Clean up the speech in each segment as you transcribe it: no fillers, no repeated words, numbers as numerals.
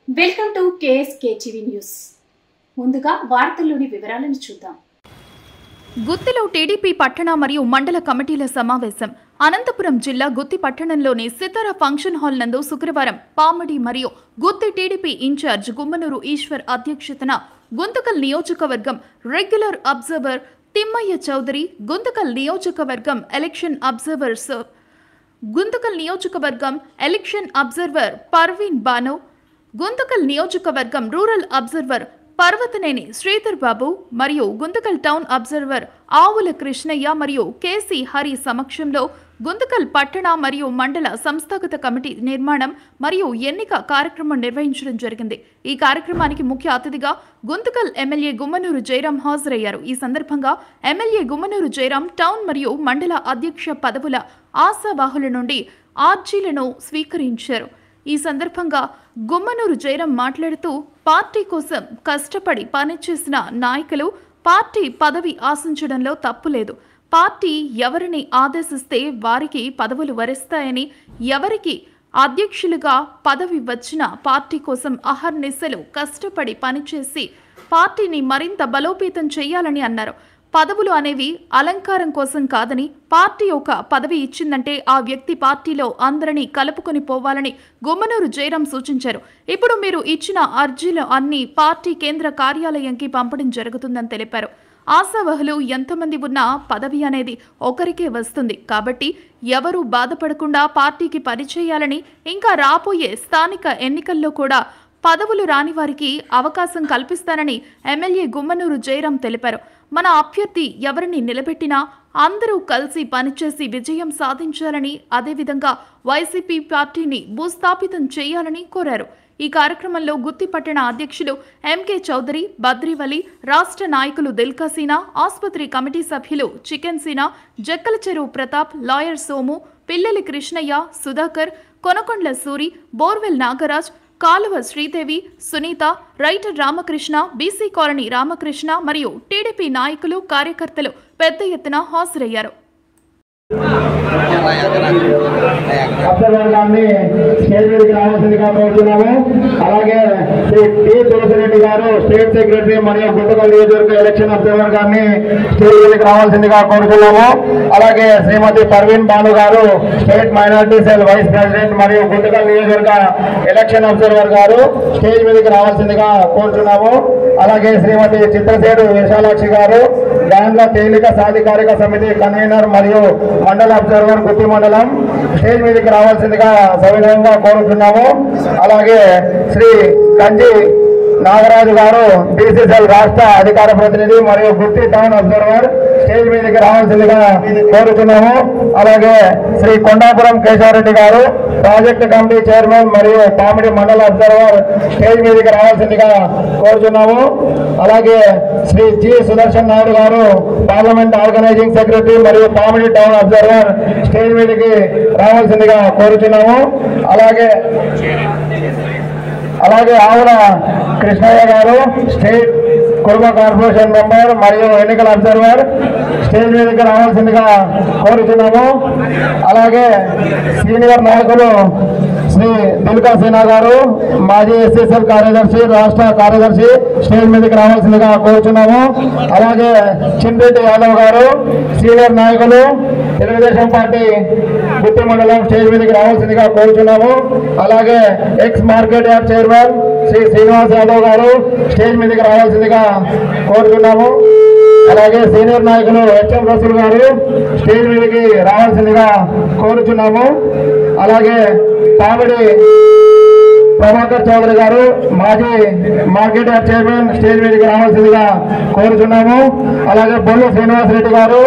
Welcome to KSK TV news. ముందుగా వార్తల్లోని వివరాలను చూద్దాం. గుత్తిలో టీడీపీ పట్టణ మరియు మండల కమిటీల సమావేశం. అనంతపురం జిల్లా గుత్తి పట్టణంలోని సితారా ఫంక్షన్ హాల్ నందు శుక్రవారం పామిడి మరియు గుత్తి టీడీపీ ఇన్ఛార్జ్ గుమ్మనూరు ఈశ్వర్ అధ్యక్షతన గుంతకల్ నియోజకవర్గం రెగ్యులర్ అబ్జర్వర్ తిమ్మయ్య చౌదరి, గుంతకల్ నియోజకవర్గం ఎలక్షన్ అబ్జర్వర్ పర్వీన్ బాను, గుంతకల్ నియోజకవర్గం రూరల్ అబ్జర్వర్ పర్వతనేని శ్రీధర్ బాబు మరియు గుంతకల్ టౌన్ అబ్జర్వర్ ఆవుల కృష్ణయ్య మరియు కేసీ హరి సమక్షంలో గుంతకల్ పట్టణ మరియు మండల సంస్థాగత కమిటీ నిర్మాణం మరియు ఎన్నిక కార్యక్రమం నిర్వహించడం జరిగింది. ఈ కార్యక్రమానికి ముఖ్య అతిథిగా గుంతకల్ ఎమ్మెల్యే గుమ్మనూరు జయరాం హాజరయ్యారు. ఈ సందర్భంగా ఎమ్మెల్యే గుమ్మనూరు జయరాం టౌన్ మరియు మండల అధ్యక్ష పదవుల ఆశావాహుల నుండి ఆర్జీలను స్వీకరించారు. ఈ సందర్భంగా గుమ్మనూరు జయరాం మాట్లాడుతూ, పార్టీ కోసం కష్టపడి పనిచేసిన నాయకులు పార్టీ పదవి ఆశించడంలో తప్పులేదు. పార్టీ ఎవరిని ఆదేశిస్తే వారికి పదవులు వరిస్తాయని, ఎవరికి అధ్యక్షులుగా పదవి వచ్చినా పార్టీ కోసం అహర్నిశలు కష్టపడి పనిచేసి పార్టీని మరింత బలోపేతం చేయాలని అన్నారు. పదవులు అనేవి అలంకారం కోసం కాదని, పార్టీ ఒక పదవి ఇచ్చిందంటే ఆ వ్యక్తి పార్టీలో అందరినీ కలుపుకొని పోవాలని గుమ్మనూరు జయరాం సూచించారు. ఇప్పుడు మీరు ఇచ్చిన అర్జీలు అన్ని పార్టీ కేంద్ర కార్యాలయంకి పంపడం జరుగుతుందని తెలిపారు. ఆశావహులు ఎంతమంది ఉన్నా పదవి అనేది ఒకరికే వస్తుంది కాబట్టి ఎవరూ బాధపడకుండా పార్టీకి పనిచేయాలని, ఇంకా రాబోయే స్థానిక ఎన్నికల్లో కూడా పదవులు రాని వారికి అవకాశం కల్పిస్తానని ఎమ్మెల్యే గుమ్మనూరు జయరాం తెలిపారు. మన అభ్యర్థి ఎవరిని నిలబెట్టినా అందరూ కలిసి పనిచేసి విజయం సాధించాలని, అదేవిధంగా వైసీపీ పార్టీని భూస్థాపితం చేయాలని కోరారు. ఈ కార్యక్రమంలో గుత్తి పట్టణ అధ్యక్షులు ఎంకే చౌదరి, బద్రివలి, రాష్ట్ర నాయకులు దిల్కాసీనా, ఆసుపత్రి కమిటీ సభ్యులు chicken Seena, Jakkala Cheruvu Pratap, lawyer Somu, Pilleli Krishnaiah, Sudhakar, Konakondla Suri, borewell Nagaraj, Kaluva Sridevi, Sunitha, writer Ramakrishna, BC colony Ramakrishna మరియు టీడీపీ నాయకులు, కార్యకర్తలు పెద్ద ఎత్తున హాజరయ్యారు. అలాగే శ్రీ టి తులసిరెడ్డి గారు స్టేట్ సెక్రటరీ మరియు గుంతకల్ నియోజకవర్గ ఎలక్షన్ అబ్జర్వర్ గారిని స్టేట్ మీదకి రావాల్సిందిగా కోరుతున్నాము. అలాగే శ్రీమతి Parveen Banu garu state minority cell vice president మరియు గుంతకల్ నియోజకవర్గ ఎలక్షన్ అబ్జర్వర్ గారు స్టేజ్ మీదకి రావాల్సిందిగా కోరుతున్నాము. అలాగే శ్రీమతి చిత్రసేడు విశాలాక్షి గారు గాండ్ల తేలిక సాధికారిక సమితి కన్వీనర్ మరియు మండల అబ్జర్వర్ గుత్తి మండలం స్టేజ్ మీదకి రావాల్సిందిగా సవినయంగా కోరుతున్నాము. అలాగే శ్రీ కంజి నాగరాజు గారు బీసీసీఎల్ రాష్ట్ర అధికార ప్రతినిధి మరియు గుత్తి టౌన్ అబ్జర్వర్ స్టేజ్ మీదకి రావాల్సిందిగా కోరుతున్నాము. అలాగే శ్రీ కొండాపురం కేశవరెడ్డి గారు ప్రాజెక్ట్ కమిటీ చైర్మన్ మరియు పామిడి మండల అబ్జర్వర్ స్టేజ్ మీదకి రావాల్సిందిగా కోరుతున్నాము. అలాగే శ్రీ జి సుదర్శన్ నాయుడు గారు పార్లమెంట్ ఆర్గనైజింగ్ సెక్రటరీ మరియు పామిడి టౌన్ అబ్జర్వర్ స్టేజ్ మీదకి రావాల్సిందిగా కోరుతున్నాము. అలాగే ఆవుల కృష్ణయ్య గారు స్టేట్ కుర్మ కార్పొరేషన్ మెంబర్ మరియు ఎన్నికల అబ్జర్వర్ స్టేజ్ మీదకి రావాల్సిందిగా కోరుతున్నాము. అలాగే సీనియర్ నాయకులు శ్రీ దిల్కాసీనా గారు మాజీ ఎస్ఎస్ఎల్ కార్యదర్శి, రాష్ట్ర కార్యదర్శి స్టేజ్ మీదకి రావాల్సిందిగా కోరుతున్నాము. అలాగే చిన్రెడ్డి యాదవ్ గారు సీనియర్ నాయకులు తెలుగుదేశం పార్టీ గుత్తి మండలం స్టేజ్ మీదకి రావాల్సిందిగా కోరుతున్నాము. అలాగే ex market yard chairman Shri Srinivas Yadav garu stage మీదకి రావాల్సిందిగా కోరుతున్నాము. అలాగే సీనియర్ నాయకులు హెచ్ఎం రసూల్ గారు స్టేజ్ మీదకి రావాల్సిందిగా కోరుతున్నాము. అలాగే పామిడి ప్రభాకర్ చౌదరి గారు మాజీ మార్కెట్ యార్డ్ చైర్మన్ స్టేజ్ మీదకి రావాల్సిందిగా కోరుతున్నాము. అలాగే బొల్లు శ్రీనివాసరెడ్డి గారు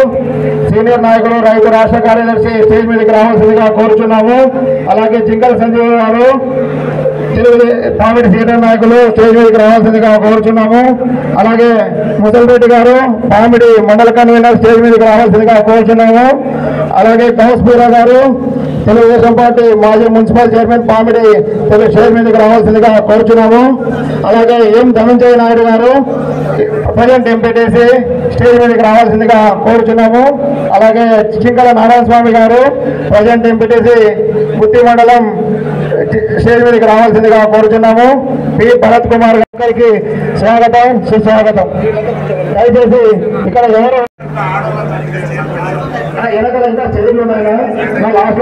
సీనియర్ నాయకులు రైతు రాష్ట్ర కార్యదర్శి స్టేజ్ మీదకి రావాల్సిందిగా కోరుతున్నాము. అలాగే జింకల్ సంజీవ్ గారు పామిడి సీనియర్ నాయకులు స్టేజ్ మీదకి రావాల్సిందిగా కోరుచున్నాము. అలాగే ముసలిరెడ్డి గారు పామిడి మండల కన్వీనర్ స్టేజ్ మీదకి రావాల్సిందిగా కోరుచున్నాము. అలాగే కౌస్పూరా గారు తెలుగుదేశం పార్టీ మాజీ మున్సిపల్ చైర్మన్ పామిడి స్టేజ్ మీదకి రావాల్సిందిగా కోరుచున్నాము. అలాగే ఎం ధనంజయ నాయుడు గారు ప్రజెంట్ ఎంపీటీసీ స్టేజ్ మీదకి రావాల్సిందిగా కోరుచున్నాము. అలాగే చింకల నారాయణ స్వామి గారు ప్రజెంట్ ఎంపీటీసీ గుత్తి మండలం స్టేజ్ మీదకి రావాల్సిందిగా కోరుచున్నాము. పి భరత్ కుమార్ గారికి స్వాగతం, సుస్వాగతం. దయచేసి ఇక్కడ ఎవరు వెనకాల ఇంకా చదువులు ఉన్నాయా లాస్ట్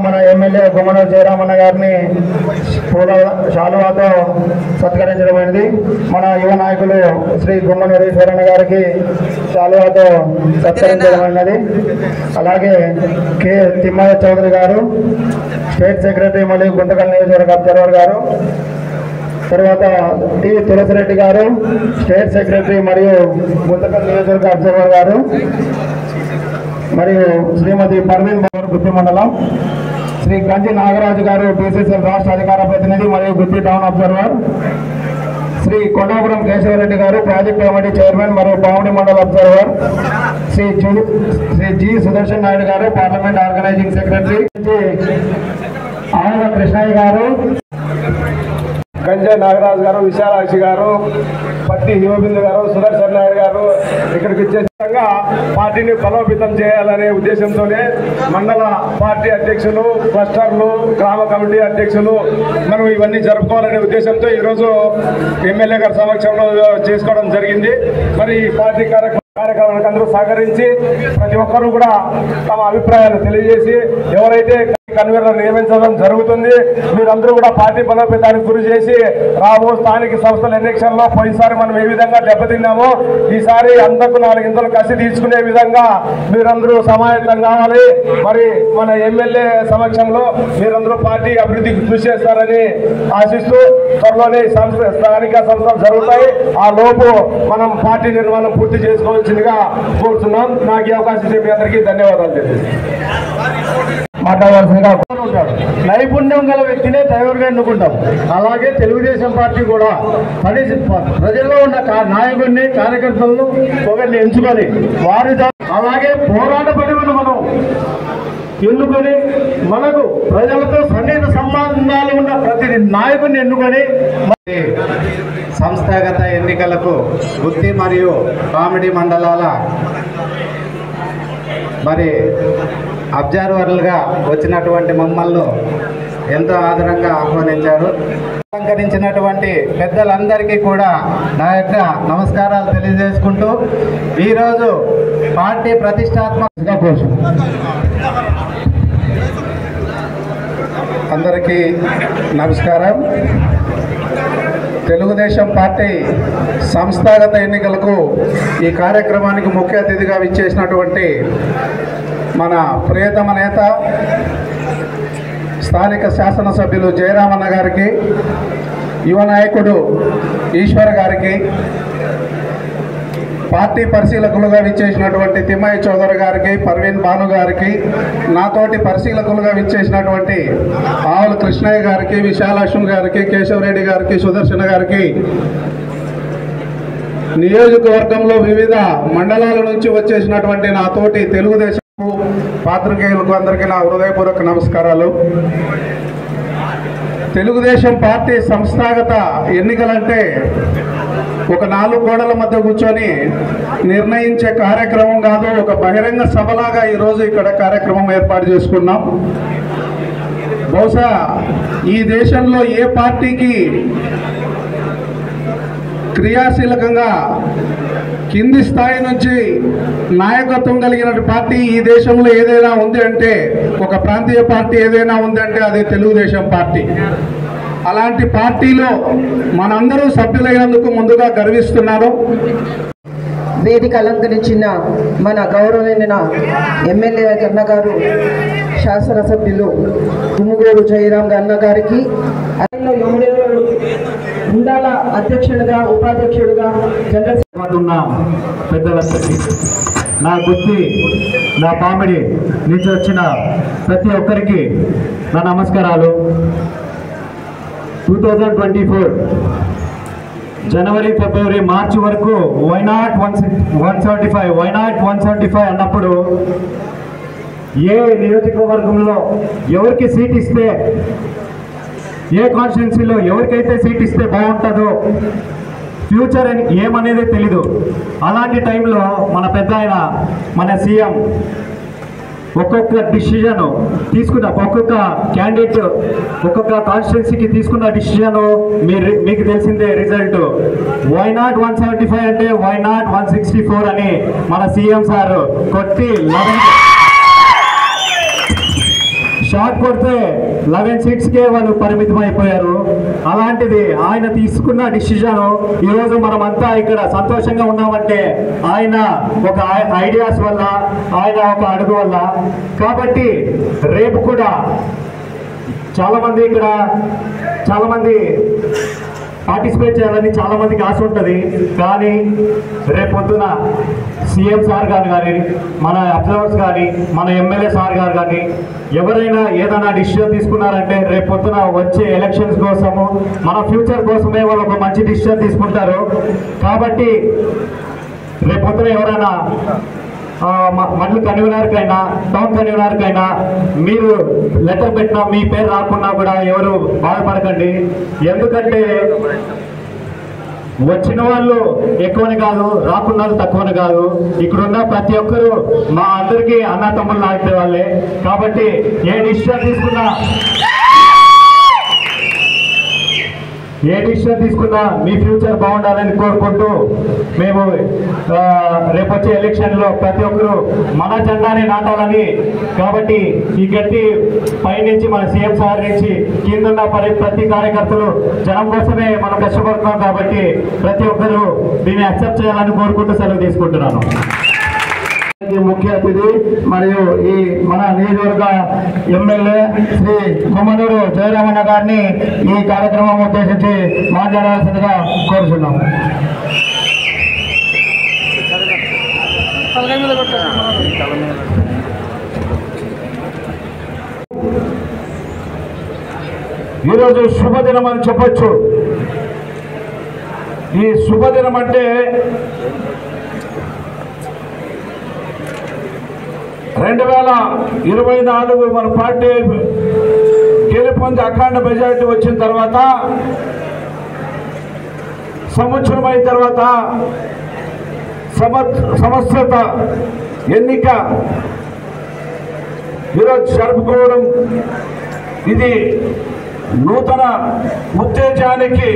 మన ఎమ్మెల్యే గుమ్మనూరు జయరామన్న గారిని పూల శాలువాతో సత్కరించడమైనది. మన యువ నాయకులు శ్రీ గుమ్మనూరు ఈశ్వరన్న గారికి శాలువాతో సత్కరించడమైనది. అలాగే కె తిమ్మయ్య చౌదరి గారు స్టేట్ సెక్రటరీ మరియు గుంతకల్ నియోజకవర్గ అబ్జర్వర్ గారు, తర్వాత టి తులసిరెడ్డి గారు స్టేట్ సెక్రటరీ మరియు గుంతకల్ నియోజకవర్గ అబ్జర్వర్ గారు, మరియు శ్రీమతి పర్వీన్ బాబు గుత్తి మండలం, శ్రీ గంజి నాగరాజు గారు బీసీసీఎల్ రాష్ట్ర అధికార ప్రతినిధి మరియు గుత్తి టౌన్ అబ్జర్వర్, శ్రీ కొండాపురం కేశవరెడ్డి గారు ప్రాజెక్ట్ కమిటీ చైర్మన్ మరియు పావని మండల అబ్జర్వర్, శ్రీ జి సుదర్శన్ నాయుడు గారు పార్లమెంట్ ఆర్గనైజింగ్ సెక్రటరీ, ఆవుల కృష్ణయ్య గారు, గంజా నాగరాజు గారు, విశాలాక్షి గారు, పట్టి హిమబిందు గారు, సుదర్శన్ నాయుడు గారు ఇక్కడికి వచ్చే పార్టీని బలోపేతం చేయాలనే ఉద్దేశంతోనే మండల పార్టీ అధ్యక్షులు, క్లస్టర్లు, గ్రామ కమిటీ అధ్యక్షులు మనం ఇవన్నీ జరుపుకోవాలనే ఉద్దేశంతో ఈరోజు ఎమ్మెల్యే గారి సమక్షంలో చేసుకోవడం జరిగింది. మరి ఈ పార్టీ కార్యక్రమానికి అందరూ సహకరించి ప్రతి ఒక్కరూ కూడా తమ అభిప్రాయాలు తెలియజేసి ఎవరైతే కన్వీనర్ నియమించడం జరుగుతుంది మీరందరూ కూడా పార్టీ బలోపేతానికి గురి చేసి రాబో స్థానిక సంస్థల ఎన్నికల్లో పోయినసారి మనం ఏ విధంగా దెబ్బతిన్నామో ఈసారి అందరికీ 4 ఇంతలు కసి తీసుకునే విధంగా మీరందరూ సమాయత్తం కావాలి. మరి మన ఎమ్మెల్యే సమక్షంలో మీరందరూ పార్టీ అభివృద్ధికి కృషి చేస్తారని ఆశిస్తూ త్వరలోనే స్థానిక సంస్థలు జరుగుతాయి. ఆ లోపు మనం పార్టీ నిర్మాణం పూర్తి చేసుకోవాల్సిందిగా కోరుతున్నాం. నాకు ఈ అవకాశం ఇచ్చే మీ అందరికీ ధన్యవాదాలు తెలియజేస్తాను. మాట్లాడవలసిందిగా ఉంటాడు. నైపుణ్యం గల వ్యక్తినే డ్రైవర్గా ఎన్నుకుంటాం. అలాగే తెలుగుదేశం పార్టీ కూడా ప్రజల్లో ఉన్న నాయకుడిని, కార్యకర్తలను ఒకరిని ఎంచుకొని వారి అలాగే పోరాట పడివను మనం ఎన్నుకొని మనకు ప్రజలతో సన్నిహిత సంబంధాలు ఉన్న ప్రతి నాయకుడిని ఎన్నుకొని సంస్థాగత ఎన్నికలకు గుత్తి మరియు కామెడీ మండలాల మరి అబ్జర్వర్లుగా వచ్చినటువంటి మమ్మల్ని ఎంతో ఆదరంగా ఆహ్వానించారు. అలంకరించినటువంటి పెద్దలందరికీ కూడా నా యొక్క నమస్కారాలు తెలియజేసుకుంటూ ఈరోజు పార్టీ ప్రతిష్టాత్మక అందరికీ నమస్కారం. తెలుగుదేశం పార్టీ సంస్థాగత ఎన్నికలకు ఈ కార్యక్రమానికి ముఖ్య అతిథిగా విచ్చేసినటువంటి మన ప్రియతమ నేత స్థానిక శాసనసభ్యులు జయరామన్న గారికి, యువ నాయకుడు ఈశ్వర్ గారికి, పార్టీ పరిశీలకులుగా విచ్చేసినటువంటి తిమ్మయ్య చౌదరి గారికి, పర్వీన్ భాను గారికి, నాతోటి పరిశీలకులుగా విచ్చేసినటువంటి ఆవుల కృష్ణయ్య గారికి, విశాలాక్షం గారికి, కేశవరెడ్డి గారికి, సుదర్శన గారికి, నియోజకవర్గంలో వివిధ మండలాల నుంచి వచ్చేసినటువంటి నాతోటి తెలుగుదేశం పాత్రికేయులకు అందరికీ నా హృదయపూర్వక నమస్కారాలు. తెలుగుదేశం పార్టీ సంస్థాగత ఎన్నికలంటే ఒక 4 గోడల మధ్య కూర్చొని నిర్ణయించే కార్యక్రమం కాదు, ఒక బహిరంగ సభలాగా ఈరోజు ఇక్కడ కార్యక్రమం ఏర్పాటు చేసుకున్నాం. బహుశా ఈ దేశంలో ఏ పార్టీకి క్రియాశీలకంగా కింది స్థాయి నుంచి నాయకత్వం కలిగిన పార్టీ ఈ దేశంలో ఏదైనా ఉంది అంటే, ఒక ప్రాంతీయ పార్టీ ఏదైనా ఉంది అంటే అది తెలుగుదేశం పార్టీ. అలాంటి పార్టీలో మనందరూ సభ్యులైనందుకు ముందుగా గర్విస్తున్నాను. వేదిక అలంకరించిన మన గౌరవనీయ ఎమ్మెల్యే అన్న గారు, శాసనసభ్యులు గుమ్మగూరు జయరాం అన్న గారికి, ఉండాల అధ్యక్షుడిగా, ఉపాధ్యక్షుడిగా, జనరల్ ఉన్న పెద్దలందరికీ, నా గుత్తి, నా కామెడీ నుంచి వచ్చిన ప్రతి ఒక్కరికి నా నమస్కారాలు. 2024 జనవరి, ఫిబ్రవరి, మార్చి వరకు వై నాట్ 175 అన్నప్పుడు ఏ నియోజకవర్గంలో ఎవరికి సీట్ ఇస్తే, ఏ కాన్స్టిట్యున్సీలో ఎవరికైతే సీట్ ఇస్తే బాగుంటుందో, ఫ్యూచర్ ఏమనేది తెలీదు. అలాంటి టైంలో మన పెద్ద ఆయన మన సీఎం ఒక్కొక్క డిసిజన్ తీసుకున్న, ఒక్కొక్క క్యాండిడేట్ ఒక్కొక్క కాన్స్టిట్యున్సీకి తీసుకున్న డిసిజన్ మీకు తెలిసిందే రిజల్ట్. వై నాట్ 175 అంటే వై నాట్ 164 అని మన సీఎం సార్ కొట్టి 11 షార్ట్ కొడితే 11 సీట్స్కే వాళ్ళు పరిమితం అయిపోయారు. అలాంటిది ఆయన తీసుకున్న డిసిజన్ ఈరోజు మనమంతా ఇక్కడ సంతోషంగా ఉన్నామంటే ఆయన ఒక ఐడియాస్ వల్ల, ఆయన ఒక అడుగు వల్ల. కాబట్టి రేపు కూడా చాలామంది ఇక్కడ పార్టిసిపేట్ చేయాలని చాలామందికి ఆశ ఉంటుంది. కానీ రేపొద్దున సీఎం సార్ గారు కానీ, మన అబ్జర్వర్స్ కానీ, మన ఎమ్మెల్యే సార్ గారు కానీ ఎవరైనా ఏదైనా డిసిషన్ తీసుకున్నారంటే రేపొద్దున వచ్చే ఎలక్షన్స్ కోసము, మన ఫ్యూచర్ కోసమే వాళ్ళు ఒక మంచి డిసిషన్ తీసుకుంటారు. కాబట్టి రేపొద్దున ఎవరైనా మండలి కన్వీనర్కైనా, టౌన్ కన్వీనర్కైనా మీరు లెటర్ పెట్టినా మీ పేరు రాకున్నా కూడా ఎవరు బాధపడకండి. ఎందుకంటే వచ్చిన వాళ్ళు ఎక్కువని కాదు, రాకున్న వాళ్ళు తక్కువని కాదు. ఇక్కడున్న ప్రతి ఒక్కరు మా అందరికీ అన్న తమ్ముళ్ళు లాంటి వాళ్ళే. కాబట్టి ఏ డిసిషన్ తీసుకున్నా మీ ఫ్యూచర్ బాగుండాలని కోరుకుంటూ మేము రేపొచ్చే ఎలక్షన్లో ప్రతి ఒక్కరు మన జెండాని నాటాలని. కాబట్టి ఈ గట్టి పైనుంచి మన సీఎం సార్ నుంచి కిందున్న ప్రతి కార్యకర్తలు జనం కోసమే మనం కష్టపడుతున్నాం. కాబట్టి ప్రతి ఒక్కరు దీన్ని యాక్సెప్ట్ చేయాలని కోరుకుంటూ సెలవు తీసుకుంటున్నాను. ముఖ్య అతిథి మరియు ఈ మన నియోజకవర్గ ఎమ్మెల్యే శ్రీ గుమ్మనూరు జయరామన్న గారిని ఈ కార్యక్రమం ఉద్దేశించి మాట్లాడాల్సిందిగా కోరుతున్నాం. ఈరోజు శుభదినం అని చెప్పచ్చు. ఈ శుభదినం అంటే 2024 మన పార్టీ గెలుపొంది అఖండ మెజారిటీ వచ్చిన తర్వాత, సంవత్సరం అయిన తర్వాత సంవత్సర ఎన్నిక ఈరోజు జరుపుకోవడం, ఇది నూతన ఉత్తేజానికి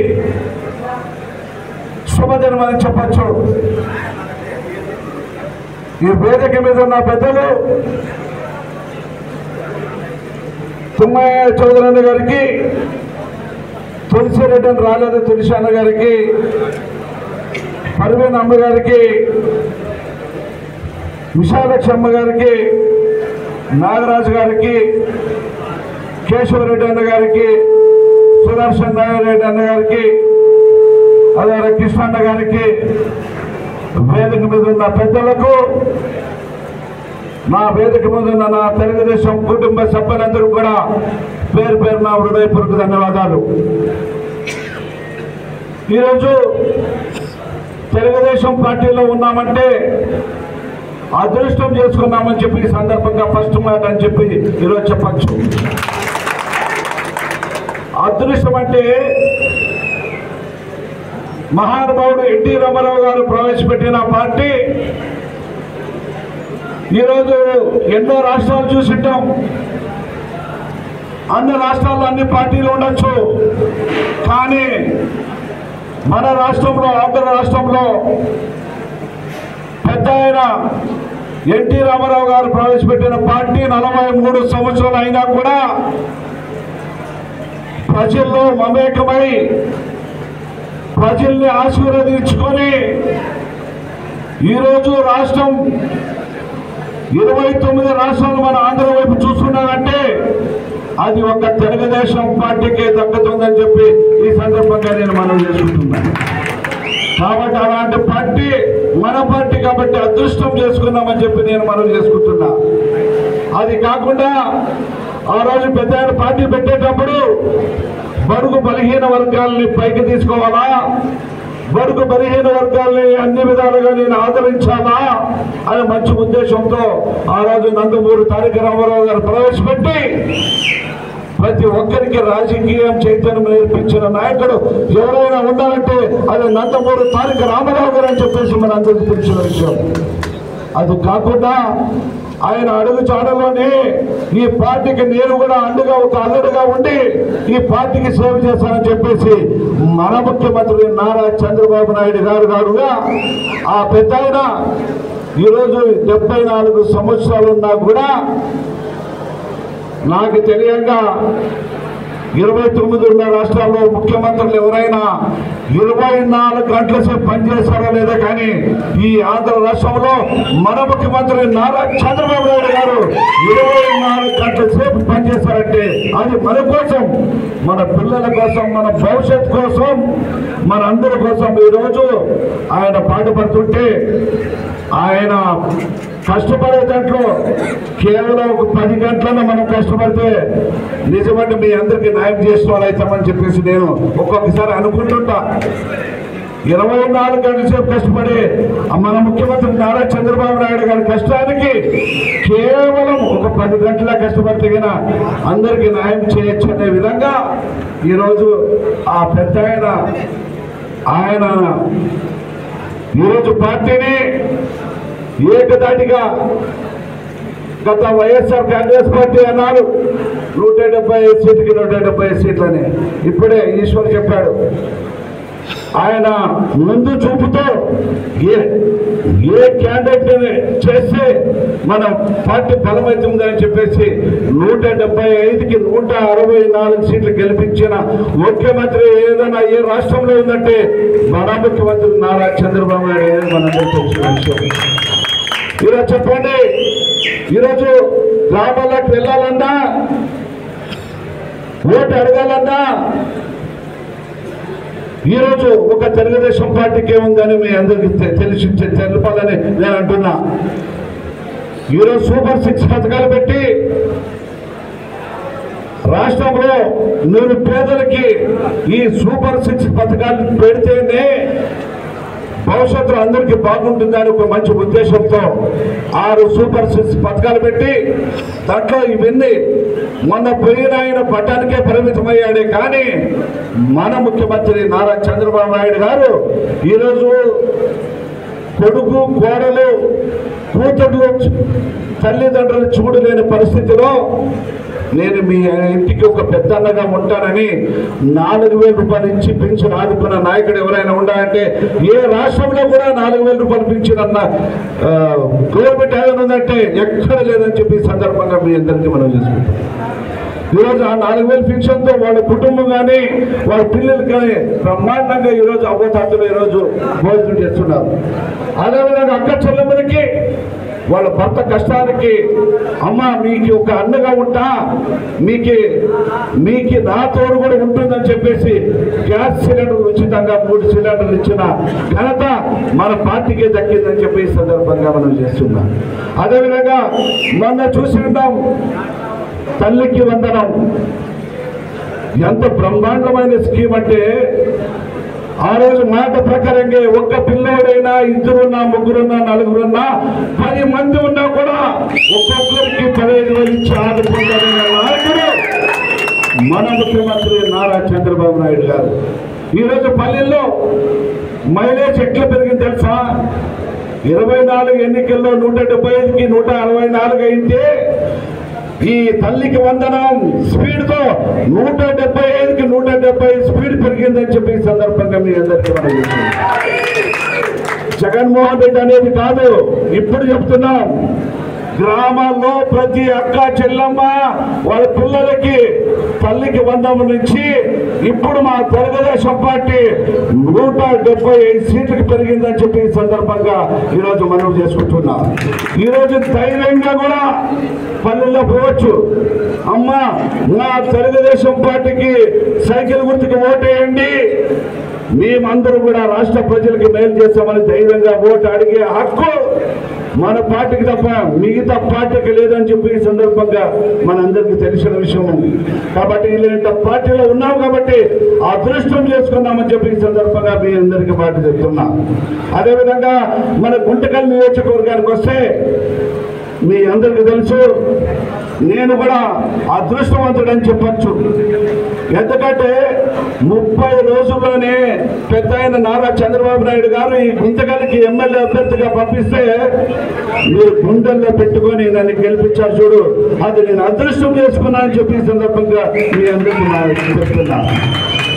శుభదినం అని చెప్పచ్చు. ఈ వేదిక మీద ఉన్న పెద్దలు తుమ్మయ్య చౌదరి అన్న గారికి, తులసిరెడ్డి అని రాలేదు తులసి అన్న గారికి, పర్వీన్ అమ్మ గారికి, విశాలక్షి అమ్మ గారికి, నాగరాజు గారికి, కేశవరెడ్డి అన్న గారికి, సుదర్శన్ నారాయణ అన్న గారికి, అదే కృష్ణన్న గారికి, వేదిక మీద ఉన్న పెద్దలకు, నా వేదిక మీద ఉన్న నా తెలుగుదేశం కుటుంబ సభ్యులందరూ కూడా పేరు పేరున హృదయపూర్వక ధన్యవాదాలు. ఈరోజు తెలుగుదేశం పార్టీలో ఉన్నామంటే అదృష్టం చేసుకున్నామని చెప్పి ఈ సందర్భంగా ఫస్ట్ మాట అని చెప్పి ఈరోజు చెప్పచ్చు. అదృష్టం అంటే మహానుభావుడు ఎన్టీ రామారావు గారు ప్రవేశపెట్టిన పార్టీ ఈరోజు ఎన్నో రాష్ట్రాలు చూసింటాం. అన్ని రాష్ట్రాల్లో అన్ని పార్టీలు ఉండొచ్చు, కానీ మన రాష్ట్రంలో, ఆంధ్ర రాష్ట్రంలో పెద్ద ఆయన ఎన్టీ రామారావు గారు ప్రవేశపెట్టిన పార్టీ 43 సంవత్సరాలు అయినా కూడా ప్రజల్లో మమేకమై ప్రజల్ని ఆశీర్వదించుకొని ఈరోజు రాష్ట్రం 29 రాష్ట్రాలు మన ఆంధ్ర వైపు చూస్తున్నారంటే అది ఒక తెలుగుదేశం పార్టీకే దక్కుతుందని చెప్పి ఈ సందర్భంగా నేను మనవి చేసుకుంటున్నాను. కాబట్టి అలాంటి పార్టీ మన పార్టీ, కాబట్టి అదృష్టం చేసుకున్నామని చెప్పి నేను మనవి చేసుకుంటున్నా. అది కాకుండా ఆ రోజు పెద్ద పార్టీ పెట్టేటప్పుడు బడుగు బలహీన వర్గాలని పైకి తీసుకోవాలా, బడుగు బలహీన వర్గాల్ని అన్ని విధాలుగా నేను ఆదరించాలా అనే మంచి ఉద్దేశంతో ఆ రోజు నందమూరి తారక రామారావు గారు ప్రవేశపెట్టి ప్రతి ఒక్కరికి రాజకీయం చైతన్యం నేర్పించిన నాయకుడు ఎవరైనా ఉండాలంటే అది నందమూరి తారక రామారావు గారు అని చెప్పేసి మన అందరికీ తెలిసిన విషయం. అది కాకుండా ఆయన అడుగు చాడలోనే ఈ పార్టీకి నేను కూడా అండగా ఒక అల్లుడుగా ఉండి ఈ పార్టీకి సేవ చేస్తానని చెప్పేసి మన ముఖ్యమంత్రి నారా చంద్రబాబు నాయుడు గారుగా ఆ పెద్ద ఆయన ఈరోజు 74 సంవత్సరాలు ఉన్నా కూడా నాకు తెలియంగా 29 ఉన్న రాష్ట్రాల్లో ముఖ్యమంత్రులు ఎవరైనా 24 గంటల సేపు పనిచేస్తారో లేదా కానీ ఈ ఆంధ్ర రాష్ట్రంలో మన ముఖ్యమంత్రి నారా చంద్రబాబు నాయుడు గారు 24 గంటల సేపు పనిచేస్తారంటే అది మన కోసం, మన పిల్లల కోసం, మన భవిష్యత్ కోసం, మన అందరి కోసం ఈరోజు ఆయన పాటుపడుతుంటే ఆయన కష్టపడే దాంట్లో కేవలం ఒక 10 గంటలను మనం కష్టపడితే నిజమంటే మీ అందరికీ న్యాయం చేసిన వాళ్ళు అవుతామని చెప్పేసి నేను ఒక్కొక్కసారి అనుకుంటుంటా. 24 గంటల సేపు కష్టపడి మన ముఖ్యమంత్రి నారా చంద్రబాబు నాయుడు గారి కష్టానికి కేవలం ఒక 10 గంటల కష్టపడితే కన్నా అందరికీ న్యాయం చేయొచ్చు అనే విధంగా ఈరోజు ఆ పెద్ద ఆయన ఈరోజు పార్టీని ఏకదాటిగా గత వైఎస్ఆర్ కాంగ్రెస్ పార్టీ అన్నారు 175 సీట్లకి 175 సీట్లని. ఇప్పుడే ఈశ్వర్ చెప్పాడు. ఆయన ముందు చూపుతో ఏ క్యాండిడేట్ చేస్తే మన పార్టీ బలమవుతుందని చెప్పేసి 175కి 164 సీట్లు గెలిపించిన ముఖ్యమంత్రి ఏదైనా ఏ రాష్ట్రంలో ఉందంటే మన ముఖ్యమంత్రి నారా చంద్రబాబు నాయుడు మనందరికీ తెలిసిన విషయం. ఈరోజు చెప్పండి, ఈరోజు గ్రామాలకు వెళ్ళాలన్నా, ఓటు అడగాలన్నా ఈరోజు ఒక తెలుగుదేశం పార్టీకి ఏముందని మీ అందరికీ తెలపాలని నేను అంటున్నా. ఈరోజు సూపర్ 6 పథకాలు పెట్టి రాష్ట్రంలో నిరుపేదలకి ఈ సూపర్ 6 పథకాలు పెడితేనే భవిష్యత్తులో అందరికీ బాగుంటుందని ఒక మంచి ఉద్దేశంతో 6 సూపర్ 6 పథకాలు పెట్టి దాంట్లో ఇవన్నీ మొన్న పోయిన ఆయన పట్టానికే పరిమితమయ్యాడే కానీ మన ముఖ్యమంత్రి నారా చంద్రబాబు నాయుడు గారు ఈరోజు కొడుకు, కోడలు, కూతుళ్ళు, తల్లిదండ్రులు చూడలేని పరిస్థితిలో నేను మీ ఇంటికి ఒక పెద్దన్నగా ఉంటానని 4,000 రూపాయలు ఇచ్చి పింఛన్ ఆదుకున్న నాయకుడు ఎవరైనా ఉండాలంటే ఏ రాష్ట్రంలో కూడా 4,000 రూపాయలు పింఛన్ అన్న గవర్నమెంట్ ఏదైనా ఉందంటే ఎక్కడ లేదని చెప్పి ఈ సందర్భంగా మీ అందరికీ మనం చేసుకుంటాం. ఈరోజు ఆ 4,000 పింఛన్తో వాళ్ళ కుటుంబం కానీ వాళ్ళ పిల్లలు కానీ బ్రహ్మాండంగా ఈరోజు అవ్వతాతలు ఈరోజు భోజనం చేస్తున్నారు. అదేవిధంగా అక్క చెల్లెమ్మలకి వాళ్ళ భర్త కష్టానికి అమ్మ మీకు ఒక అన్నగా ఉంటా, మీకు నా తోడు కూడా ఉంటుందని చెప్పేసి గ్యాస్ సిలిండర్ ఉచితంగా 3 సిలిండర్లు ఇచ్చిన ఘనత మన పార్టీకే దక్కిందని చెప్పి ఈ సందర్భంగా మనం చేస్తున్నాం. అదేవిధంగా మొన్న చూసి ఉంటాం తల్లికి వందనం ఎంత బ్రహ్మాండమైన స్కీమ్ అంటే ఆ రోజు మాట ప్రకారంగా ఒక్క పిల్లోడైనా 2 3 4 10 మంది ఉన్నా కూడా ఒక్కొక్కరికి 15,000 ఇచ్చి ఆదుకుంటారన్న నాయకుడు మన ముఖ్యమంత్రి నారా చంద్రబాబు నాయుడు గారు. ఈరోజు పల్లెల్లో మైలేజ్ ఎట్లా పెరిగింది తెలుసా? 24 ఎన్నికల్లో 175కి 164 అయితే ఈ తల్లికి వందనం స్పీడ్ తో 175కి 170 స్పీడ్ పెరిగిందని చెప్పి ఈ సందర్భంగా మీ అందరికీ మనం జగన్మోహన్ రెడ్డి అనేది కాదు, ఇప్పుడు చెప్తున్నాం. గ్రామాల్లో ప్రతి అక్క చెల్లమ్మ వాళ్ళ పిల్లలకి తల్లికి వందనం నుంచి ఇప్పుడు మా తెలుగుదేశం పార్టీ 175 సీట్లకు పెరిగిందని చెప్పి ఈ సందర్భంగా ఈరోజు మనం చేసుకుంటున్నాం. ఈరోజు ధైర్యంగా కూడా పల్లెల్లో పోవచ్చు. అమ్మ నా తెలుగుదేశం పార్టీకి సైకిల్ గుర్తుకు ఓటేయండి, మేమందరూ కూడా రాష్ట్ర ప్రజలకి మేలు చేస్తామని ధైర్యంగా ఓటు అడిగే హక్కు మన పార్టీకి తప్ప మిగతా పార్టీకి లేదని చెప్పి ఈ సందర్భంగా మనందరికీ తెలిసిన విషయం ఉంది. కాబట్టి ఇలాంటి పార్టీలో ఉన్నాం కాబట్టి అదృష్టం చేసుకున్నామని చెప్పి ఈ సందర్భంగా మీ అందరికీ మాట చెప్తున్నా. అదేవిధంగా మన గుంటకల్ నియోజకవర్గానికి వస్తే మీ అందరికీ తెలుసు, నేను కూడా అదృష్టవంతుడని చెప్పచ్చు. ఎందుకంటే 30 రోజుల్లోనే పెద్ద ఆయన నారా చంద్రబాబు నాయుడు గారు ఈ గుంతకల్కి ఎమ్మెల్యే అభ్యర్థిగా పంపిస్తే మీరు గుండెల్లో పెట్టుకొని నన్ను గెలిపించారు చూడు, అది నేను అదృష్టం చేసుకున్నానని చెప్పి ఈ సందర్భంగా మీ అందరికీ చెప్తున్నా.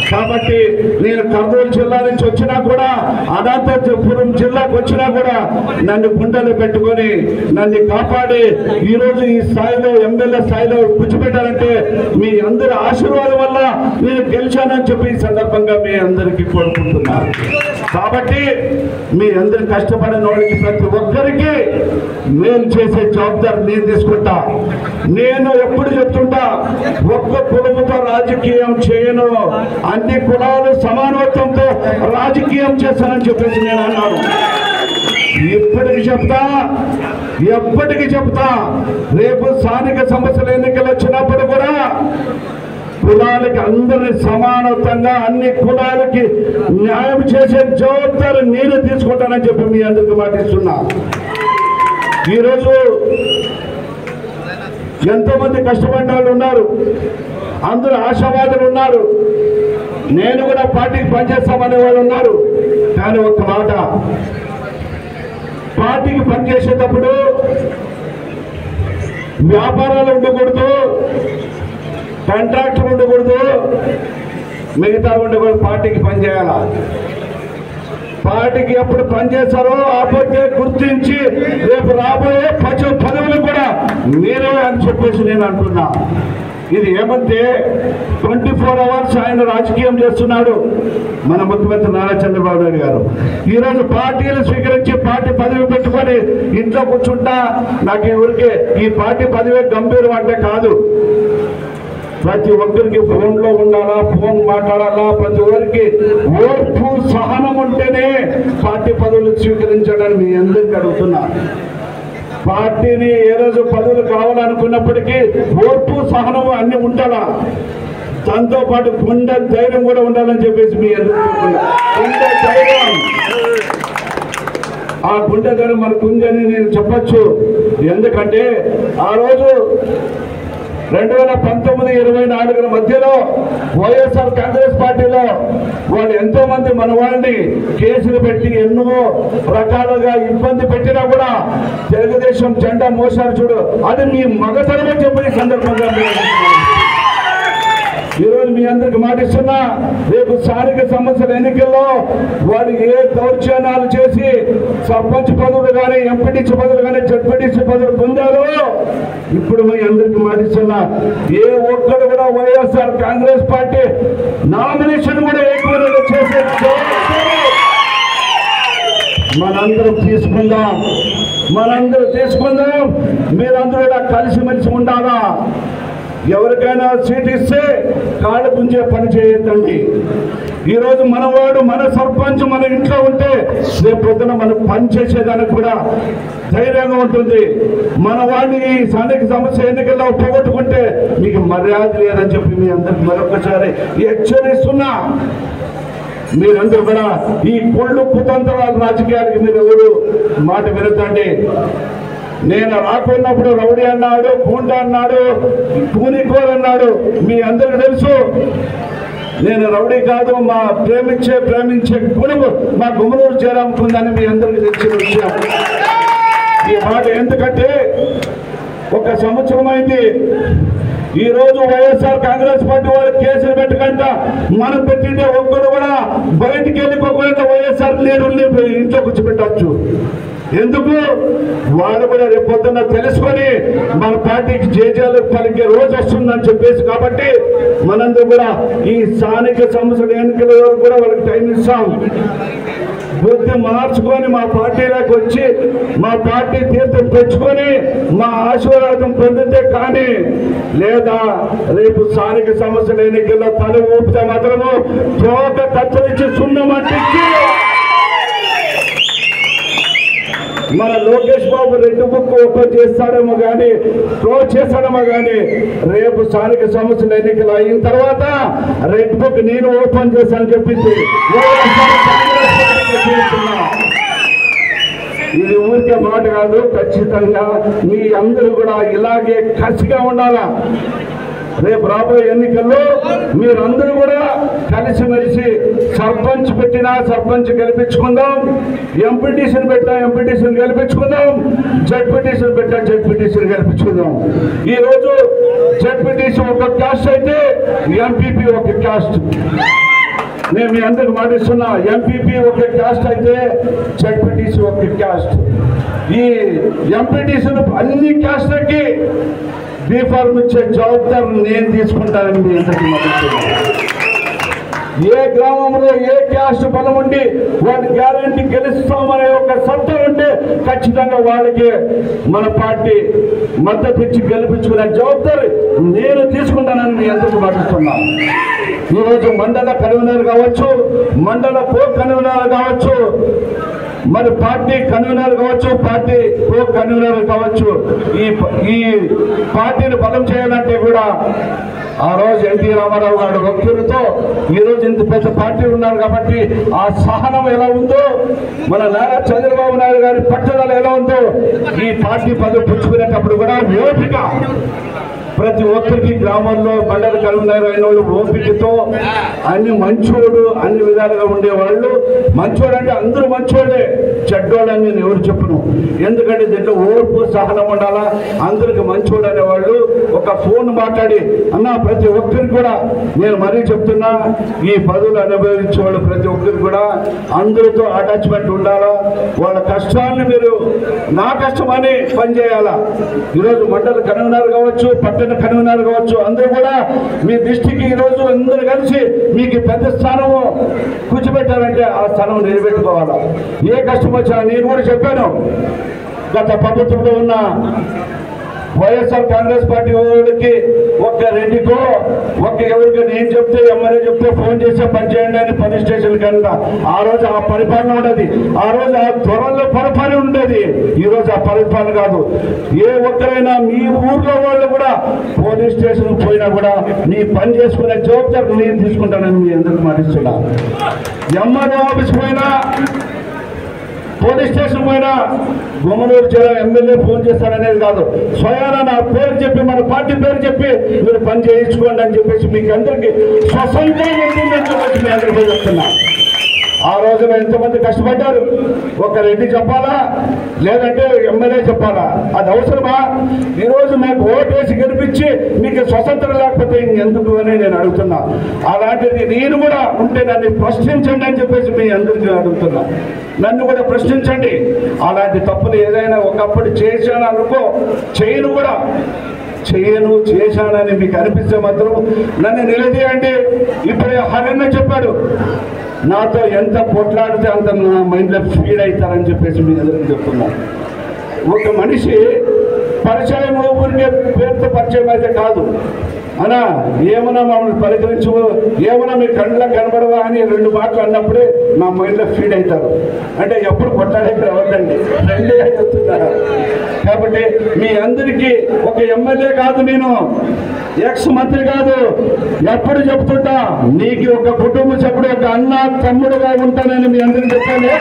కాబట్టి నేను కర్నూలు జిల్లా నుంచి వచ్చినా కూడా, అనంతపురం జిల్లాకు వచ్చినా కూడా నన్ను గుండెలు పెట్టుకొని నన్ను కాపాడి ఈరోజు ఈ స్థాయిలో ఎమ్మెల్యే స్థాయిలో కూర్చోబెట్టారంటే మీ అందరి ఆశీర్వాదం వల్ల నేను గెలిచానని చెప్పి ఈ సందర్భంగా మీ అందరికీ కోరుకుంటున్నాను. కాబట్టి మీ అందరు కష్టపడిన వాళ్ళకి ప్రతి ఒక్కరికి నేను చేసే జవాబుదారి నేను తీసుకుంటా. నేను ఎప్పుడు చెప్తుంటా, ఒక్క కులముతో రాజకీయం చేయను, అన్ని కులాలు సమానత్వంతో రాజకీయం చేస్తానని చెప్పేసి నేను అన్నాను. ఎప్పటికీ చెప్తా రేపు స్థానిక సంస్థల ఎన్నికలు వచ్చినప్పుడు కూడా కులాలకి అందరినీ సమానత్వంగా అన్ని కులాలకి న్యాయం చేసే జవాబుదారి నేను తీసుకుంటానని చెప్పి మీ అందరికీ మాటిస్తున్నా. ఈరోజు ఎంతో మంది కష్టపడిన వాళ్ళు ఉన్నారు, అందరూ ఆశావాదులు ఉన్నారు, నేను కూడా పార్టీకి పనిచేస్తామనే వాళ్ళు ఉన్నారు. కానీ ఒక్క మాట, పార్టీకి పనిచేసేటప్పుడు వ్యాపారాలు ఉండకూడదు, కాంట్రాక్టర్ ఉండకూడదు, మిగతా ఉండకూడదు. పార్టీకి పనిచేయాల. పార్టీకి ఎప్పుడు పనిచేస్తారో అప్పటికే గుర్తించి రేపు రాబోయే పదవులు కూడా మీరే అని చెప్పేసి నేను అంటున్నా. ఇది ఏమంటే 24 అవర్స్ ఆయన రాజకీయం చేస్తున్నాడు మన ముఖ్యమంత్రి నారా చంద్రబాబు నాయుడు గారు. ఈరోజు పార్టీలు స్వీకరించి పార్టీ పదవి పెట్టుకొని ఇంట్లో కూర్చుంటా నాకు ఊరికే ఈ పార్టీ పదవి గంభీరం అంటే కాదు. ప్రతి ఒక్కరికి ఫోన్లో ఉండాలా, ఫోన్ మాట్లాడాలా, ప్రతి ఒక్కరికి ఓర్పు సహనం ఉంటేనే పార్టీ పదవులు స్వీకరించడానికి మీ అందరికీ అడుగుతున్నా. పార్టీని ఏ రోజు పదవులు కావాలనుకున్నప్పటికీ ఓర్పు సహనం అన్ని ఉండాలా, దాంతో పాటు గుండె ధైర్యం కూడా ఉండాలని చెప్పేసి మీ అందరికీ గుండె ధైర్యం, ఆ గుండె ధైర్యం మనకు ఉందని నేను చెప్పచ్చు. ఎందుకంటే ఆ రోజు 2019-24 మధ్యలో వైఎస్ఆర్ కాంగ్రెస్ పార్టీలో వాళ్ళు ఎంతో మంది మన వాళ్ళని కేసులు పెట్టి ఎన్నో రకాలుగా ఇబ్బంది పెట్టినా కూడా తెలుగుదేశం జెండా మోసారు చూడు, అది మీ మగతరమే చెప్పిన సందర్భంగా ఈరోజు మీ అందరికి మాటిస్తున్నా, రేపు స్థానిక సంస్థల ఎన్నికల్లో వాళ్ళు ఏ దౌర్జన్యాలు చేసి సర్పంచ్ పదవులు కానీ, ఎంపీటీసీ పదవులు కానీ, జడ్పీటీసీ పదవులు పొందారో ఇప్పుడు మీ అందరికి మాటిస్తున్నా, ఏ ఒక్కరు కూడా వైఎస్ఆర్ కాంగ్రెస్ పార్టీ నామినేషన్ కూడా ఎక్కువ చేసే మనందరం తీసుకుందాం. మీరందరూ కూడా కలిసిమెలిసి ఉండాలా. ఎవరికైనా సీట్ ఇస్తే కాళ్ళు గుంజే పని చేయొద్దండి. ఈరోజు మనవాడు మన సర్పంచ్ మన ఇంట్లో ఉంటే రేపు పొద్దున మనం పని చేసేదానికి కూడా ధైర్యంగా ఉంటుంది. మన వాడిని ఈ స్థానిక సమస్య ఎన్నికల్లో పోగొట్టుకుంటే మీకు మర్యాద లేదని చెప్పి మీ అందరికి మరొకసారి హెచ్చరిస్తున్నా. మీరందరూ కూడా ఈ కొళ్ళు కుతంత్రాల రాజకీయాలకి మీరు ఎవరు మాట వినొద్దండి. నేను రాకున్నప్పుడు రౌడీ అన్నాడు, గూండా అన్నాడు, కూనికోర్ అన్నాడు. మీ అందరికీ తెలుసు నేను రౌడీ కాదు, మా ప్రేమించే గుణం మా గుమ్మనూరు చేరాముకుందని మీ అందరికీ తెలిసిన విషయం. ఈ మాట ఎందుకంటే 1 సంవత్సరం అయింది. ఈ రోజు వైఎస్ఆర్ కాంగ్రెస్ పార్టీ వాళ్ళు కేసులు పెట్టకుండా మనం పెట్టిండే ఒక్కరు కూడా బయటికి వెళ్ళిపోకుండా వైఎస్ఆర్ లీడర్ని ఇంట్లో కూర్చోబెట్టచ్చు. ఎందుకు? వాళ్ళు కూడా రేపు పొద్దున్న తెలుసుకొని మన పార్టీకి జేజేలు పలికే రోజు వస్తుందని చెప్పేసి, కాబట్టి మనందరూ కూడా ఈ స్థానిక సంస్థల ఎన్నికల వరకు కూడా వాళ్ళకి టైం ఇస్తాం. బుద్ధి మార్చుకొని మా పార్టీలోకి వచ్చి మా పార్టీ తీర్థం తెచ్చుకొని మా ఆశీర్వాదం పొందితే కానీ, లేదా రేపు స్థానిక సంస్థల ఎన్నికల్లో తల ఊపితే మాత్రము తోక కత్తరించి సున్నమట్టించి మన Lokesh Babu red book open చేస్తాడేమో కానీ క్లోజ్ చేస్తాడేమో కానీ రేపు స్థానిక సంస్థల ఎన్నికలు అయిన తర్వాత రెడ్ బుక్ నేను ఓపెన్ చేస్తానని చెప్పింది. ఇది ఊరికే మాట కాదు, ఖచ్చితంగా మీ అందరూ కూడా ఇలాగే కసిగా ఉండాలా. రేపు రాబోయే ఎన్నికల్లో మీరందరూ కూడా కలిసిమెలిసి సర్పంచ్ పెట్టినా సర్పంచ్ గెలిపించుకుందాం, ఎంపీటీసీని పెట్టినా ఎంపీటీసీని గెలిపించుకుందాం, జడ్పీటీసీని పెట్టినా జడ్పీటీసీని గెలిపించుకుందాం. ఈరోజు జడ్పీటీసీ ఒక క్యాస్ట్ అయితే ఎంపీపీ ఒక క్యాస్ట్. నేను మీ అందరికి మాటిస్తున్నా, ఎంపీపీ ఒక క్యాస్ట్ అయితే జడ్పీటీసీ ఒక క్యాస్ట్. ఈ ఎంపీటీసీలు అన్ని క్యాస్ట్లకి బీఫార్మ్ ఇచ్చే జవాబుదారు నేను తీసుకుంటానని మీ అందరికీ మాటిస్తున్నా. ఏ గ్రామంలో ఏ క్యాస్ట్ బలం ఉండి వాళ్ళు గ్యారంటీ గెలుస్తామనే ఒక సత్తా ఉంటే ఖచ్చితంగా వాళ్ళకి మన పార్టీ మద్దతు ఇచ్చి గెలిపించుకునే జవాబుదారి నేను తీసుకుంటానని మీ అందరికీ మాటిస్తున్నా. ఈరోజు మండల కన్వీనర్ కావచ్చు, మండల కో కన్వీనర్ కావచ్చు, మరి పార్టీ కన్వీనర్ కావచ్చు, పార్టీ కో కన్వీనర్ కావచ్చు, ఈ పార్టీని బలం చేయాలంటే కూడా ఆ రోజు ఎన్టీ రామారావు గారు ఒక్కరితో ఈరోజు ఇంత పెద్ద పార్టీ ఉన్నారు కాబట్టి ఆ సహనం ఎలా ఉందో, మన నారా చంద్రబాబు నాయుడు గారి పట్టుదల ఎలా ఉందో ఈ పార్టీ పదవి పుచ్చుకునేటప్పుడు కూడా ఓపిక ప్రతి ఒక్కరికి గ్రామాల్లో మండల కన్వీనర్ అయిన వాళ్ళు ఓపికతో అన్ని మంచోడు అన్ని విధాలుగా ఉండేవాళ్ళు. మంచోడు అంటే అందరూ మంచోడే, చెడ్డోడని నేను ఎవరు చెప్పను. ఎందుకంటే దీంట్లో ఓర్పు సహనం ఉండాలా. అందరికి మంచోడు అనేవాళ్ళు ఒక ఫోన్ మాట్లాడి అన్న ప్రతి ఒక్కరికి కూడా నేను మరీ చెప్తున్నా, ఈ పదవులు అనుభవించే వాళ్ళు ప్రతి ఒక్కరికి కూడా అందరితో అటాచ్మెంట్ ఉండాలా. వాళ్ళ కష్టాన్ని మీరు నా కష్టమని పనిచేయాలా. ఈరోజు మండల కన్వీనర్ కావచ్చు, పట్టణ కన్వీనర్ కావచ్చు, అందరూ కూడా మీ దృష్టికి ఈరోజు అందరూ కలిసి మీకు పెద్ద స్థానము కూర్చోబెట్టారంటే ఆ స్థానం నిలబెట్టుకోవాలా. ఏ కష్టం వచ్చినా నేను కూడా చెప్పాను, గత ప్రభుత్వంలో ఉన్న వైఎస్ఆర్ కాంగ్రెస్ పార్టీ వాళ్ళకి ఒక్క రెడ్డికో ఒక్క ఎవరికి నేను చెప్తే ఎమ్మెల్యే చెప్తే ఫోన్ చేస్తే పని చేయండి అని పోలీస్ స్టేషన్ కనుక ఆ రోజు ఆ పరిపాలన ఉండేది. ఆ రోజు ఆ త్వరలో పరిపాలన ఉండేది. ఈ రోజు ఆ పరిపాలన కాదు. ఏ ఒక్కరైనా మీ ఊర్లో వాళ్ళు కూడా పోలీస్ స్టేషన్ పోయినా కూడా నీ పని చేసుకునే జవాబుదారు నేను తీసుకుంటానని మీ అందరికి మాటిస్తున్నా. ఎంఆర్ఓ ఆఫీస్ పోయినా పోలీస్ స్టేషన్ పోయినా గుమ్మనూరు జిల్లా ఎమ్మెల్యే ఫోన్ చేస్తారనేది కాదు, స్వయాన నా పేరు చెప్పి మన పార్టీ పేరు చెప్పి మీరు పని చేయించుకోండి అని చెప్పేసి మీకు అందరికీ స్వసంకరం ఉంటుందని చెప్పేసి మీ అందరికీ చెప్తున్నా. ఆ రోజున ఎంతమంది కష్టపడ్డారు, ఒక రెడ్డి చెప్పాలా లేదంటే ఎమ్మెల్యే చెప్పాలా? అది అవసరమా? ఈరోజు నాకు ఓటేసి గెలిపించి మీకు స్వతంత్రం లేకపోతే ఇంకెందుకు అని నేను అడుగుతున్నా. అలాంటిది నేను కూడా ఉంటే నన్ను ప్రశ్నించండి అని చెప్పేసి మీ అందరికీ అడుగుతున్నా. నన్ను కూడా ప్రశ్నించండి. అలాంటి తప్పులు ఏదైనా ఒకప్పుడు చేశాను అనుకో, చేయను కూడా చేశానని మీకు అనిపిస్తే మాత్రం నన్ను నిలదీయండి. ఇప్పుడే హరన్న చెప్పాడు, నాతో ఎంత కొట్లాడితే అంత నా మైండ్లో ఫీడ్ అవుతారని చెప్పేసి మీ అందరికీ చెప్తున్నాను. ఒక మనిషి పరిచయం ఊరికే పేరుతో పరిచయం అయితే కాదు అనా, ఏమన్నా మమ్మల్ని పలకరించు, ఏమన్నా మీ కళ్ళకు కనబడవా అని రెండు మాటలు అన్నప్పుడే నా మైండ్లో ఫీడ్ అవుతారు. అంటే ఎప్పుడు కొట్లాడేకి రావద్దండి, రెండే చెప్తున్నారు. కాబట్టి మీ అందరికీ ఒక ఎమ్మెల్యే కాదు, నేను ఎక్స్ మంత్రి కాదు, ఎప్పుడు చెప్తుంటా నీకు ఒక కుటుంబ సభ్యుడు ఒక అన్న తమ్ముడుగా ఉంటానని మీ అందరికీ చెప్పాను.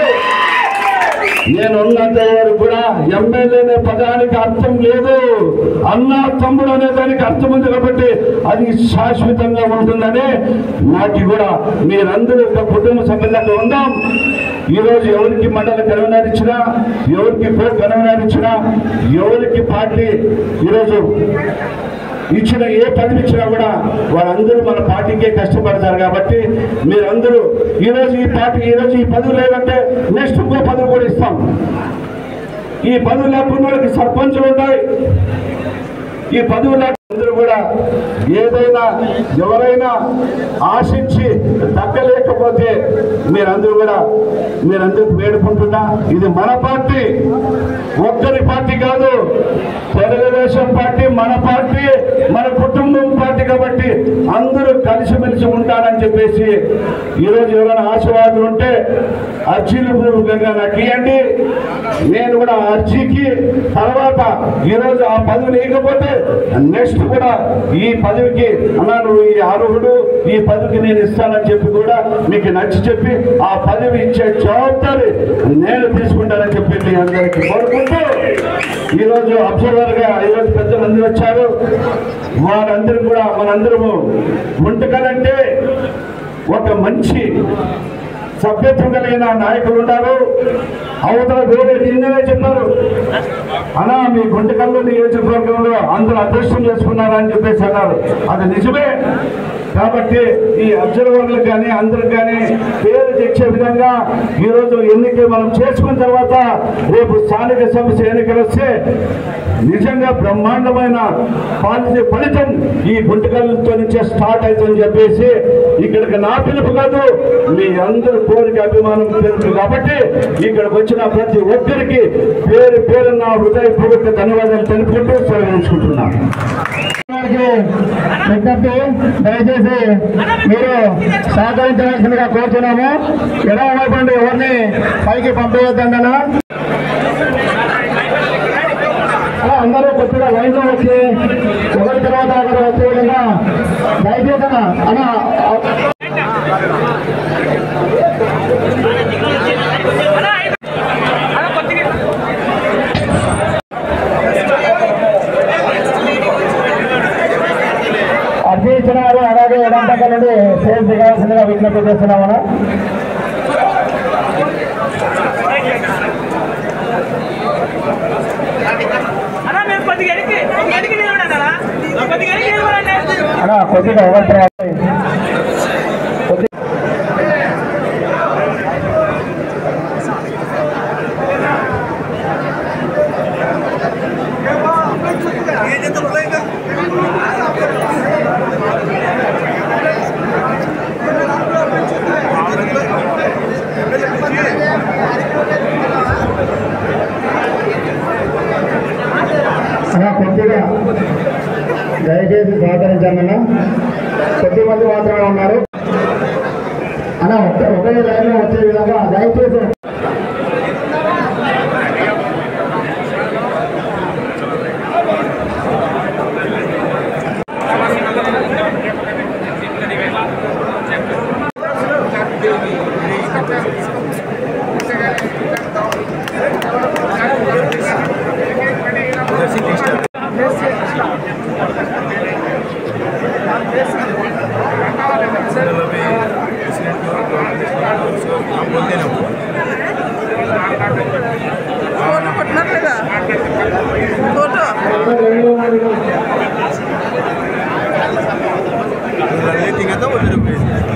నేను ఉన్నంత వరకు కూడా ఎమ్మెల్యే అనే పదానికి అర్థం లేదు, అన్న తమ్ముడు అనే దానికి అర్థం ఉంది. కాబట్టి అది శాశ్వతంగా ఉంటుందని నాకు కూడా మీరందరూ ఒక కుటుంబ సభ్యులంగా ఉందాం. ఈరోజు ఎవరికి మండల కన్వీనర్ ఇచ్చినా, ఎవరికి కో కన్వీనర్ ఇచ్చినా, ఎవరికి పార్టీ ఈరోజు ఇచ్చిన ఏ పదవి ఇచ్చినా కూడా వాళ్ళందరూ మన పార్టీకే కష్టపడతారు. కాబట్టి మీరందరూ ఈరోజు ఈ పదవి లేదంటే నెక్స్ట్ ఇంకో పదవి కూడా ఇస్తాం. ఈ పదవి లేకుండా వాళ్ళకి సర్పంచులు ఉన్నాయి. ఈ పదవులు అందరూ కూడా ఏదైనా ఎవరైనా ఆశించి దక్కలేకపోతే మీరందరూ వేడుకుంటున్నా, ఇది మన పార్టీ, ఒక్కరి పార్టీ కాదు. తెలుగుదేశం పార్టీ మన పార్టీ, మన కుటుంబం పార్టీ. కాబట్టి అందరూ కలిసిమెలిసి ఉంటారని చెప్పేసి ఈరోజు ఎవరైనా ఆశీర్వాదాలు ఉంటే అర్జీలు పూర్వకంగా నాకు ఇవ్వండి. నేను కూడా అర్జీకి తర్వాత ఈరోజు ఆ పదవి లేకపోతే నెక్స్ట్ కూడా ఈ పదవికి అన్నా నువ్వు ఈ అర్హుడు, ఈ పదవికి నేను ఇస్తానని చెప్పి కూడా మీకు నచ్చి చెప్పి ఆ పదవి ఇచ్చే జవాబారి నేను తీసుకుంటానని చెప్పి మీ అందరికీ కోరుకుంటూ ఈరోజు అబ్జర్వర్గా ఈరోజు పెద్దలందరూ వచ్చారు. వారందరూ కూడా మనందరము గుంటకలంటే ఒక మంచి సభ్యత్వం కలిగిన నాయకులు ఉన్నారు. అవతల వేరే నిన్ననే చెప్పారు అన్నా మీ గుంటకల్లు నియోజకవర్గంలో అందరూ అదృష్టం చేసుకున్నారని చెప్పేసి అన్నారు. అది నిజమే. కాబట్టి ఈ అబ్జర్వర్లకు కానీ అందరికి కానీ పేరు తెచ్చే విధంగా ఈరోజు ఎన్నిక మనం చేసుకున్న తర్వాత రేపు స్థానిక సంస్థ ఎన్నికలు వస్తే నిజంగా బ్రహ్మాండమైన ఫలితం ఈ గుంటకల్లుతో నుంచే స్టార్ట్ అవుతుందని చెప్పేసి ఇక్కడికి నా పిలుపు కాదు, మీ అందరూ కోరిక అభిమానం పెరుగుతుంది. కాబట్టి ఇక్కడికి వచ్చిన ప్రతి ఒక్కరికి పేరు పేరు నా హృదయపూర్వక ధన్యవాదాలు తెలుపుకుంటూ సెలవుకుంటున్నాను. విజ్ఞప్తి, దయచేసి మీరు సహకరించవలసిందిగా కోరుతున్నాము. ఎడమ వైపు నుండి ఎవరిని పైకి పంపవద్దండి అలా అందరూ కొద్దిగా లైన్ లో వచ్చి ఒకరి తర్వాత ఒకరు వచ్చే విధంగా దయచేసి అలా అర్జీ ఇచ్చిన వారు అలాగే ఎడం పక్క నుండి సేల్ దిగాల్సిందిగా విజ్ఞప్తి చేస్తున్నామన్నా. అన్నా కొద్దిగా ఎవరు కొద్దిగా దయచేసి సహకరించామన్నా. కొద్ది మంది మాత్రమే ఉన్నారు అన్నా. ఒకే లైన్ లో వచ్చే విధంగా దయచేసి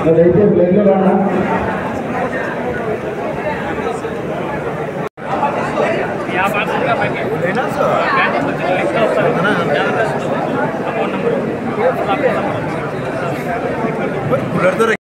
దయచేసి